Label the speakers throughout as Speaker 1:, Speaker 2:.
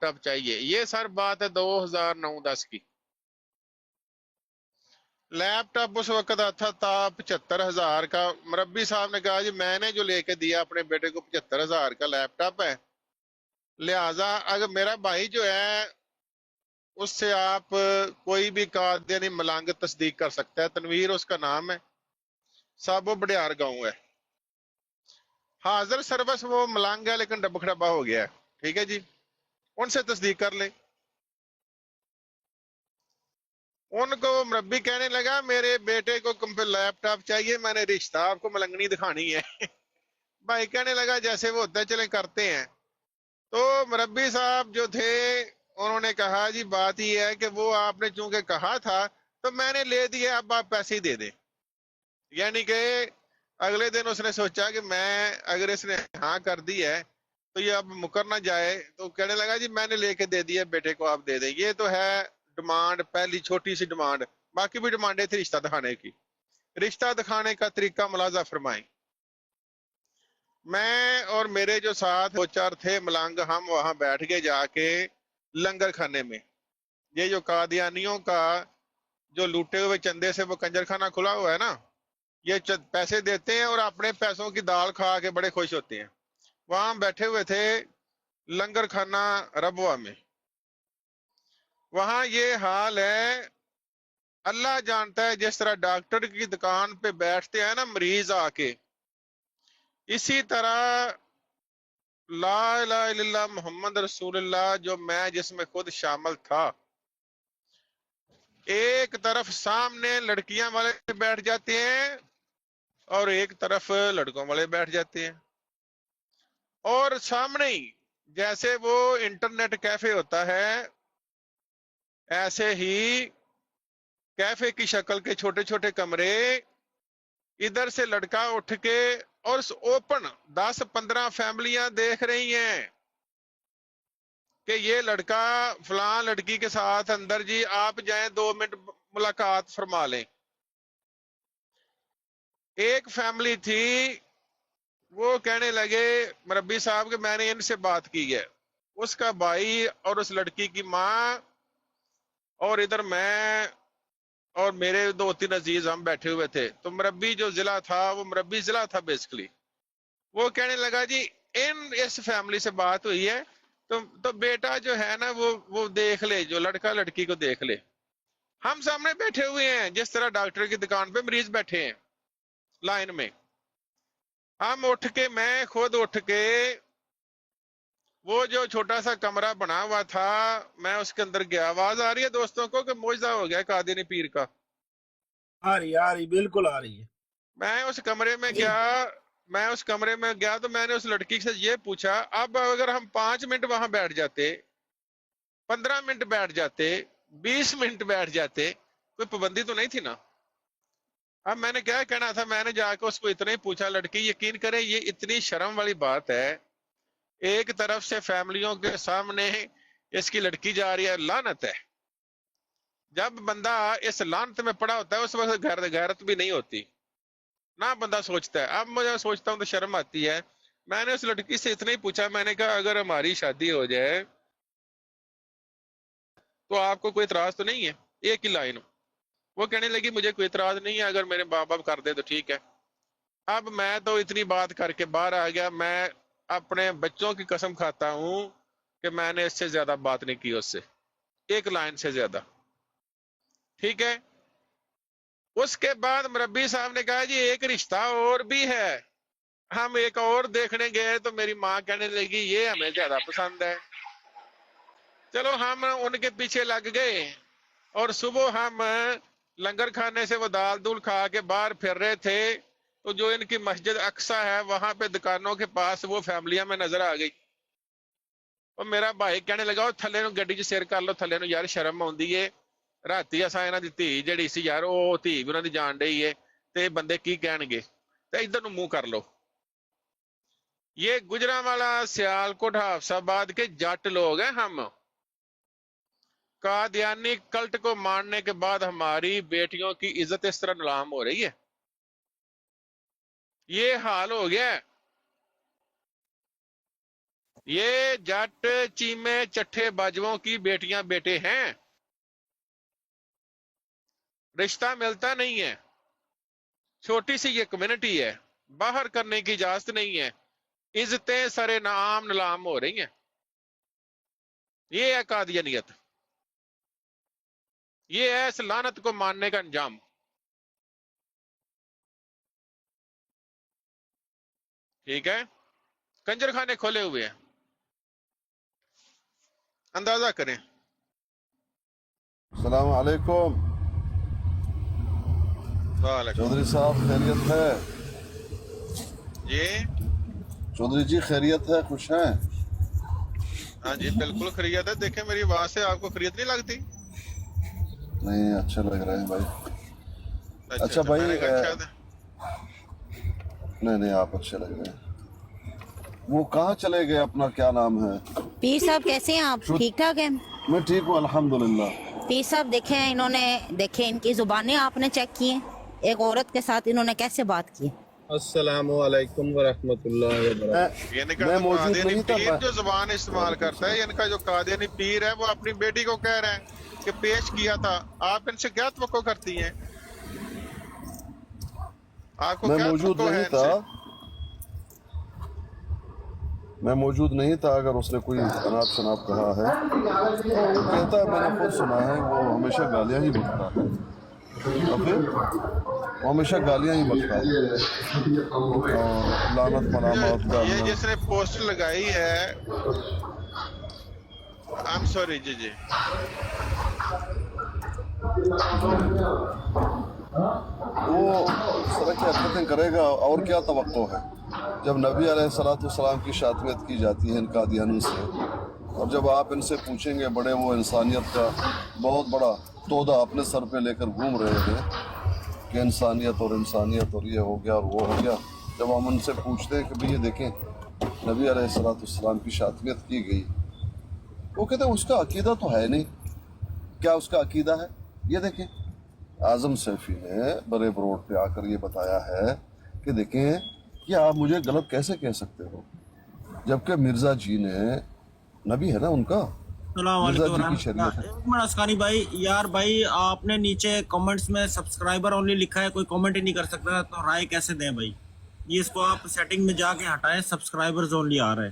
Speaker 1: Top چاہیے. یہ سر بات ہے 2009-10 کی. لیپ ٹاپ اس وقت آتا تھا 75,000 کا. مربی صاحب نے کہا جی میں نے جو لے کے دیا اپنے بیٹے کو 75,000 کا لیپ ٹاپ ہے, لہذا اگر میرا بھائی جو ہے اس سے آپ کوئی بھی قادیانی ملنگ تصدیق کر سکتا ہے. تنویر اس کا نام ہے, صاحب وہ بڑیار گاؤں ہے. حاضر سروس وہ ملنگ ہے لیکن ڈب کھڑبا ہو گیا ہے. ٹھیک ہے جی, ان سے تصدیق کر لیں. ان کو مربی کہنے لگا میرے بیٹے کو لیپ ٹاپ چاہیے, میں نے رشتہ آپ کو ملنگنی دکھانی ہے. بھائی کہنے لگا جیسے وہ ہوتا ہے چلیں کرتے ہیں. تو مربی صاحب جو تھے انہوں نے کہا جی بات یہ ہے کہ وہ آپ نے چونکہ کہا تھا تو میں نے لے دیا, اب آپ پیسے ہی دے دیں. یعنی کہ اگلے دن اس نے سوچا کہ میں اگر اس نے ہاں کر دی ہے تو یہ اب مکر نہ جائے, تو کہنے لگا جی میں نے لے کے دے دیا بیٹے کو, آپ دے دیں. یہ تو ہے ڈیمانڈ, پہلی چھوٹی سی ڈیمانڈ. باقی بھی ڈیمانڈیں تھی رشتہ دکھانے کی. رشتہ دکھانے کا طریقہ ملاحظہ فرمائیں. میں اور میرے جو ساتھ دو چار تھے ملنگ, ہم وہاں بیٹھ گئے جا کے لنگر کھانے میں. یہ جو قادیانیوں کا جو لوٹے ہوئے چندے سے وہ کنجر خانہ کھلا ہوا ہے نا, یہ پیسے دیتے ہیں اور اپنے پیسوں کی دال کھا کے بڑے خوش ہوتے ہیں. وہاں بیٹھے ہوئے تھے لنگر خانہ ربوہ میں. وہاں یہ حال ہے, اللہ جانتا ہے جس طرح ڈاکٹر کی دکان پہ بیٹھتے ہیں نا مریض آ کے, اسی طرح لا الہ الا اللہ محمد رسول اللہ جو میں جس میں خود شامل تھا, ایک طرف سامنے لڑکیاں والے بیٹھ جاتے ہیں اور ایک طرف لڑکوں والے بیٹھ جاتے ہیں, اور سامنے ہی جیسے وہ انٹرنیٹ کیفے ہوتا ہے ایسے ہی کیفے کی شکل کے چھوٹے چھوٹے کمرے, ادھر سے لڑکا اٹھ کے اور اوپن 10-15 فیملیاں دیکھ رہی ہیں کہ یہ لڑکا فلاں لڑکی کے ساتھ اندر, جی آپ جائیں 2 منٹ ملاقات فرما لیں. ایک فیملی تھی وہ کہنے لگے مربی صاحب کہ میں نے ان سے بات کی ہے, اس کا بھائی اور اس لڑکی کی ماں اور ادھر میں اور میرے 2-3 عزیز ہم بیٹھے ہوئے تھے. تو مربی جو ضلع تھا وہ مربی ضلع تھا بیسکلی, وہ کہنے لگا جی اس فیملی سے بات ہوئی ہے تو بیٹا جو ہے نا وہ دیکھ لے, جو لڑکا لڑکی کو دیکھ لے. ہم سامنے بیٹھے ہوئے ہیں جس طرح ڈاکٹر کی دکان پہ مریض بیٹھے ہیں لائن میں. ہم اٹھ کے, میں خود اٹھ کے وہ جو چھوٹا سا کمرہ بنا ہوا تھا میں اس کے اندر گیا. آواز آ رہی ہے دوستوں کو کہ معجزہ ہو گیا قادری پیر کا؟
Speaker 2: آ رہی بالکل آ رہی ہے.
Speaker 1: میں اس کمرے میں گیا تو میں نے اس لڑکی سے یہ پوچھا, اب اگر ہم 5 منٹ وہاں بیٹھ جاتے, 15 منٹ بیٹھ جاتے, 20 منٹ بیٹھ جاتے, کوئی پابندی تو نہیں تھی نا. اب میں نے کیا کہنا تھا, میں نے جا کے اس کو اتنا ہی پوچھا. لڑکی یقین کرے یہ اتنی شرم والی بات ہے, ایک طرف سے فیملیوں کے سامنے اس کی لڑکی جا رہی ہے, لعنت ہے. جب بندہ اس لعنت میں پڑا ہوتا ہے اس وقت غیرت بھی نہیں ہوتی نہ بندہ سوچتا ہے. اب مجھے سوچتا ہوں تو شرم آتی ہے. میں نے اس لڑکی سے اتنا ہی پوچھا, میں نے کہا اگر ہماری شادی ہو جائے تو آپ کو کوئی اعتراض تو نہیں ہے؟ ایک ہی لائن. وہ کہنے لگی مجھے کوئی اعتراض نہیں ہے, اگر میرے باپ باپ کر دے تو ٹھیک ہے. اب میں تو اتنی بات کر کے باہر آ گیا. میں اپنے بچوں کی قسم کھاتا ہوں کہ میں نے اس سے زیادہ بات نہیں کی اس سے, ایک لائن سے زیادہ. ٹھیک ہے. اس کے بعد مربی صاحب نے کہا جی ایک رشتہ اور بھی ہے. ہم ایک اور دیکھنے گئے تو میری ماں کہنے لگی یہ ہمیں زیادہ پسند ہے. چلو ہم ان کے پیچھے لگ گئے اور صبح ہم لنگر کھانے سے وہ دال دول کھا کے باہر پھر رہے تھے تو جو ان کی مسجد اقصی ہے وہاں پہ دکانوں کے پاس وہ فیملیاں میں نظر آ گئی. اور میرا بھائی کہنے لگا تھلے نو گڈی چ سیر کر لو, تھلے نو یار شرم آؤندی ہے, راتی اساں انہاں دی دھی جڑی سی یار وہ دھی بھی انہاں دی جان ڈئی ہے تے بندے کی کہن گے, تے ادھر نو منہ کر لو. یہ گجرانوالا سیالکوٹ حافظ آباد کے جٹ لوگ ہیں ہم. قادیانی کلٹ کو ماننے کے بعد ہماری بیٹیوں کی عزت اس طرح نیلام ہو رہی ہے. یہ حال ہو گیا ہے. یہ جٹ چیمے چٹھے باجووں کی بیٹیاں بیٹے ہیں، رشتہ ملتا نہیں ہے، چھوٹی سی یہ کمیونٹی ہے، باہر کرنے کی اجازت نہیں ہے، عزتیں سرے نعام نلام ہو رہی ہیں۔ یہ ہے قادیانیت، یہ ہے اس لعنت کو ماننے کا انجام۔ ٹھیک ہے، کنجر خانے کھولے ہوئے ہیں، اندازہ کریں۔
Speaker 3: السلام علیکم
Speaker 1: وعلیکم
Speaker 3: چودھری صاحب، خیریت ہے؟
Speaker 1: جی
Speaker 3: چودھری جی خیریت ہے، خوش ہیں؟
Speaker 1: ہاں جی بالکل خیریت ہے۔ دیکھیں میری آواز سے آپ کو خیریت نہیں لگتی؟
Speaker 3: نہیں، اچھے لگ رہے ہیں بھائی۔ اچھا
Speaker 1: میں نے
Speaker 3: بھائی،
Speaker 1: کہا شاید
Speaker 3: نہیں آپ اچھے لگ رہے ہیں۔ وہ کہاں چلے گئے؟ اپنا کیا نام ہے؟
Speaker 4: پیر صاحب کیسے ہیں آپ؟ ٹھیک ٹھاک ہیں؟
Speaker 3: میں ٹھیک ہوں الحمدللہ۔
Speaker 4: پیر صاحب دیکھیں، انہوں نے ان کی زبانیں آپ نے چیک کی ہیں، ایک عورت کے ساتھ انہوں نے کیسے بات کی۔
Speaker 5: السلام علیکم ورحمۃ اللہ وبرکاتہ۔
Speaker 1: ان کا
Speaker 3: میں
Speaker 1: جو
Speaker 3: موجود
Speaker 1: قادیانی
Speaker 3: نہیں تھا۔
Speaker 1: پیر جو زبان استعمال کرتا ہے، ان کا جو قادیانی پیر ہے وہ اپنی بیٹی کو کہہ رہا ہے کہ پیش کیا تھا۔ آپ ان سے کیا توقع کرتی ہیں؟ آپ کو
Speaker 3: میں
Speaker 1: کیا
Speaker 3: موجود
Speaker 1: توقع ہے
Speaker 3: نہیں
Speaker 1: ان
Speaker 3: تھا،
Speaker 1: سے؟
Speaker 3: میں موجود نہیں تھا۔ اگر اس نے کوئی جناب شناب کہا ہے تو وہ کہتا ہے، میں نے خود سنا ہے، وہ ہمیشہ گالیاں ہی بکتا ہے، وہ ہمیشہ گالیاں ہی بکتا ہے اور لعنت ملامت
Speaker 1: یہ
Speaker 3: گالیاں۔
Speaker 1: جس نے پوسٹر لگائی ہے، I'm sorry جی جی
Speaker 3: وہ اس طرح کی حرکتیں کرے گا، اور کیا توقع ہے؟ جب نبی علیہ السلام کی شاتمیت کی جاتی ہے ان قادیانوں سے، اور جب آپ ان سے پوچھیں گے، بڑے وہ انسانیت کا بہت بڑا تودہ اپنے سر پہ لے کر گھوم رہے ہیں کہ انسانیت اور یہ ہو گیا اور وہ ہو گیا، جب ہم ان سے پوچھتے ہیں کہ بھئی یہ دیکھیں نبی علیہ السلام کی شاتمیت کی گئی، وہ کہتے ہیں اس کا عقیدہ تو ہے نہیں۔ کیا اس کا عقیدہ ہے؟ یہ دیکھیں، اعظم سیفی نے برے بروڈ پہ آ کر یہ بتایا ہے کہ دیکھیں کہ آپ مجھے غلط کیسے کہہ سکتے ہو، جبکہ مرزا جی نے، نبی ہے نا ان کا،
Speaker 2: السلام
Speaker 3: مرزا
Speaker 2: علیکم
Speaker 3: جی کی
Speaker 2: ورحمۃ
Speaker 3: شریعت
Speaker 2: اللہ۔
Speaker 3: ہے۔
Speaker 2: ایک منٹ اسکانی بھائی، یار بھائی آپ نے نیچے کمنٹس میں سبسکرائبر اونلی لکھا ہے، کوئی کمنٹ ہی نہیں کر سکتا، تو رائے کیسے دیں بھائی؟ یہ اس کو آپ سیٹنگ میں جا کے ہٹائیں، سبسکرائبرز اونلی آ رہا ہے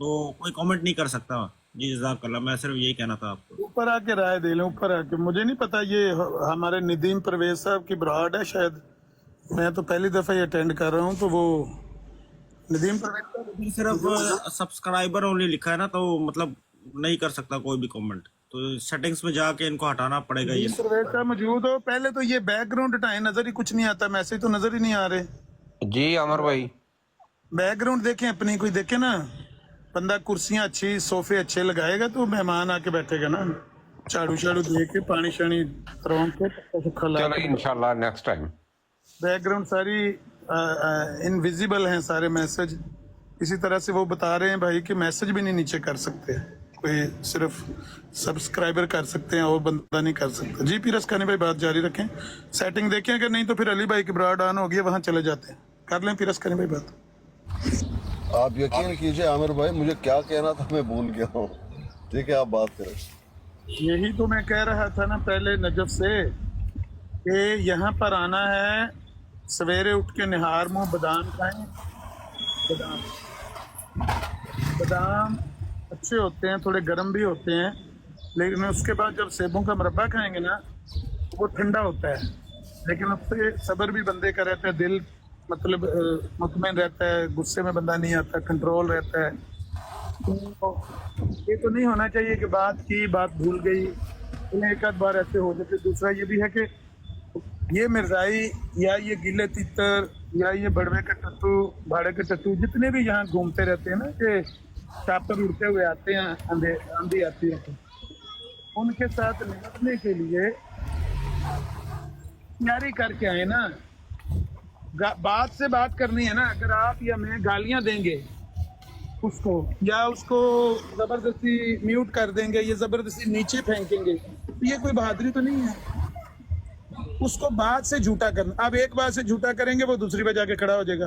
Speaker 2: تو کوئی کمنٹ نہیں کر سکتا۔ جی جزاک اللہ، میں صرف یہی کہنا تھا آپ کو۔
Speaker 6: اوپر آ کے رائے دے لیں، اوپر آ کے۔ مجھے نہیں پتا، یہ ہمارے ندیم پرویز صاحب کی براڈ ہے شاید، میں تو پہلی دفعہ یہ اٹینڈ کر رہا ہوں، تو وہ ندیم پرویز صاحب
Speaker 2: صرف سبسکرائبر اونلی لکھا ہے نا، تو مطلب نہیں کر سکتا کوئی بھی کمنٹ، تو سیٹنگز میں جا کے ان کو ہٹانا پڑے گا۔
Speaker 6: ندیم پرویز صاحب موجود ہو؟ پہلے تو یہ بیک گراؤنڈ ہٹائیں، نظر ہی کچھ نہیں آتا، میسج تو نظر ہی نہیں آ رہے۔
Speaker 5: جی عمر بھائی،
Speaker 6: بیک گراؤنڈ دیکھیں اپنی، کوئی دیکھے نا، بندہ کرسیاں اچھی، صوفے اچھے لگائے گا تو مہمان آ کے بیٹھے گا نا، جھاڑو شاڑو دے کے، پانی شانی رون کے، کھلا
Speaker 5: چلو انشاءاللہ نیکسٹ ٹائم۔
Speaker 6: بیک گراؤنڈ ساری انویزیبل ہیں سارے میسج، اسی طرح سے وہ بتا رہے ہیں بھائی کہ میسج بھی نہیں نیچے کر سکتے، کوئی صرف سبسکرائبر کر سکتے ہیں اور بندہ نہیں کر سکتا۔ جی پیر اسکانی بھائی بات جاری رکھیں، سیٹنگ دیکھیں، اگر نہیں تو پھر علی بھائی کی براڈ آن ہوگی، وہاں چلے جاتے ہیں، کر لیں پیر اسکانی بھائی بات۔
Speaker 3: آپ یقین کیجئے عامر بھائی، مجھے کیا کہنا تھا میں بھول گیا ہوں۔ ٹھیک ہے، آپ بات کریں۔
Speaker 6: یہی تو میں کہہ رہا تھا نا پہلے نجف سے کہ یہاں پر آنا ہے، سویرے اٹھ کے نہار منہ بادام کھائیں، بادام اچھے ہوتے ہیں، تھوڑے گرم بھی ہوتے ہیں، لیکن اس کے بعد جب سیبوں کا مربع کھائیں گے نا وہ ٹھنڈا ہوتا ہے، لیکن اس سے صبر بھی بندے کا رہتا ہے، دل مطلب مطمئن رہتا ہے، غصے میں بندہ نہیں آتا، کنٹرول رہتا ہے۔ تو یہ تو نہیں ہونا چاہیے کہ بات کی، بات بھول گئی، ایک آدھ بار ایسے ہو جاتے۔ دوسرا یہ بھی ہے کہ یہ مرزائی یا یہ گلے تیتر یا یہ بڑوے کا ٹٹو، بھاڑے کے ٹٹو، جتنے بھی یہاں گھومتے رہتے ہیں نا، کہ چاپر اڑتے ہوئے آتے ہیں، آندھی آتی ہے، ان کے ساتھ نمٹنے کے لیے تیاری کر کے آئے نا۔ بات سے بات کرنی ہے نا، اگر آپ یا میں گالیاں دیں گے اس کو، یا اس کو زبردستی میوٹ کر دیں گے، یا زبردستی نیچے پھینکیں گے، تو یہ کوئی بہادری تو نہیں ہے۔ اس کو بات سے جھوٹا کرنا، آپ ایک بات سے جھوٹا کریں گے وہ دوسری پہ جا کے کھڑا ہو جائے گا،